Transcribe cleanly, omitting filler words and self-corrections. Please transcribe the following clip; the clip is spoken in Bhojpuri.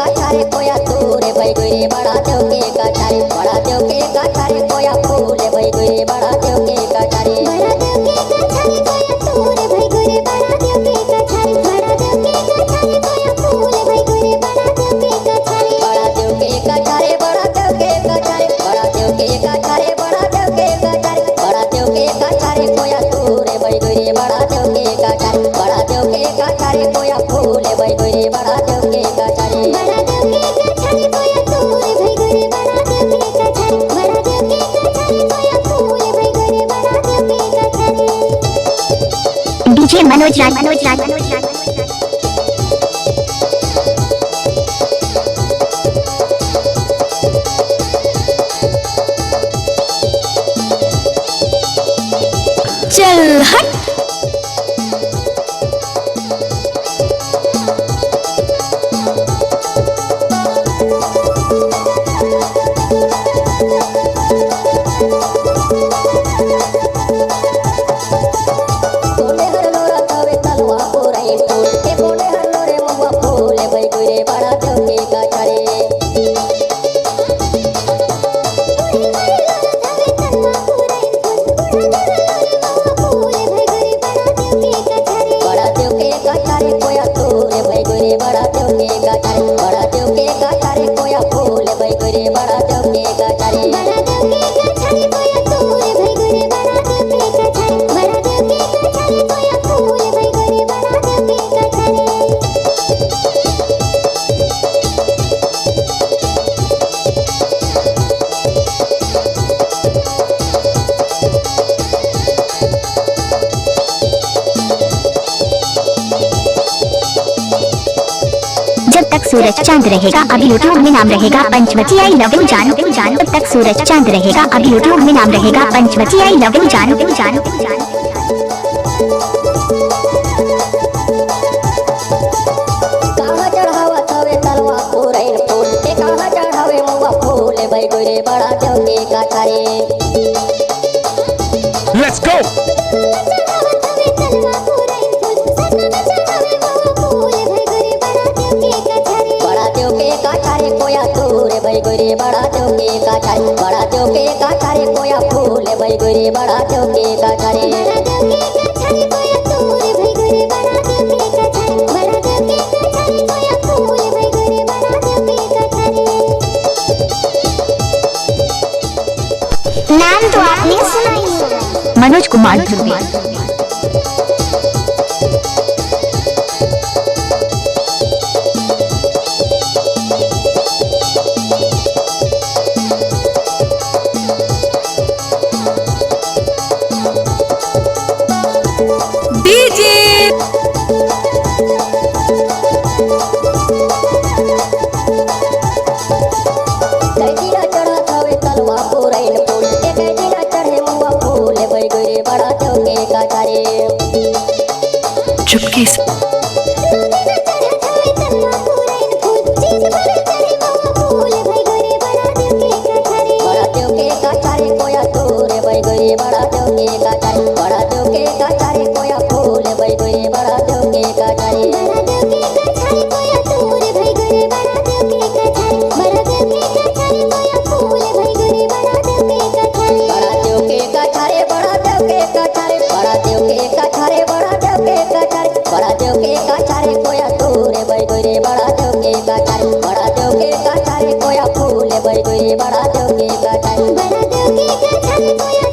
काठारे कोया तूरे भाई गुरे बड़ा देव के काठारे बड़ा देव के काठारे कोया फूले भाई गुरे बड़ा देव के काठारे बड़ा देव के काठारे कोया तूरे भाई गुरे बड़ा देव के काठारे बड़ा देव के काठारे कोया फूले भाई गुरे बड़ा देव के काठारे बड़ा देव के काठारे बड़ा देव के काठारे बड़ा देव के काठारे बड़ा देव के काठारे बड़ा देव के काठारे कोया तूरे भाई गुरे बड़ा देव के काठारे बड़ा देव के काठारे कोया फूले भाई गुरे बड़ा देव के काठारे बड़ा देव के काठारे कोया तूरे भाई गुरे बड़ा देव के काठारे बड़ा देव के काठारे कोया फूले भाई गुरे बड़ा देव के काठारे डीजे मनोज राज चल हट कोने हर लोरा तवे तलवा पुराई फूल के कोने हर लोरे मवा फूले भाई गुरे बड़ा देव के काठारे बड़ा देव के काठारे कोया तूरे भाई गुरे बड़ा देव के काठारे बड़ा देव के काठारे कोया फूले भाई गुरे बड़ा देव के काठारे बड़ा देव के काठारे कोया तूरे भाई गुरे बड़ा देव के काठारे बड़ा देव के काठारे कोया फूले भाई गुरे बड़ा देव के काठारे जब तक सूरज चांद रहेगा अभी यूट्यूब में नाम रहेगा पंचवटी आई लव यू जानू जब तक सूरज चांद रहेगा अभी यूट्यूब में नाम रहेगा पंचवटी आई लव यू जानू कहाँ चढ़ावा तवे तलवा पुराई फूल के कहाँ चढ़ावे मवा फूले भाई गुरे बड़ा देव के काठारे Let's go! बड़ा देव के काठारे कोया तूरे भाई गुरे बड़ा देव के काठारे बड़ा देव के काठारे कोया फूले भाई गुरे बड़ा देव के काठारे नाम तो आपने सुना ही होगा मनोज कुमार ध्रुवी कैदिना चढ़ा थवे तलवा पुराई फूल के कैदिना चढ़े मवा फूले भाई गुरे बड़ा देव के काठारे चुपके से बड़ा देव के काठारे कोया तूरे भाई गुरे बड़ा देव के काठारे बड़ा देव के काठारे कोया फूले भाई गुरे बड़ा देव के काठारे बड़ा देव के काठारे बड़ा देव के काठारे बड़ा देव के काठारे बड़ा देव के काठारे बड़ा देव के काठारे कोया तूरे भाई गुरे बड़ा देव के काठारे बड़ा देव के काठारे कोया फूले भाई गुरे बड़ा देव के काठारे बड़ा देव के काठारे कोया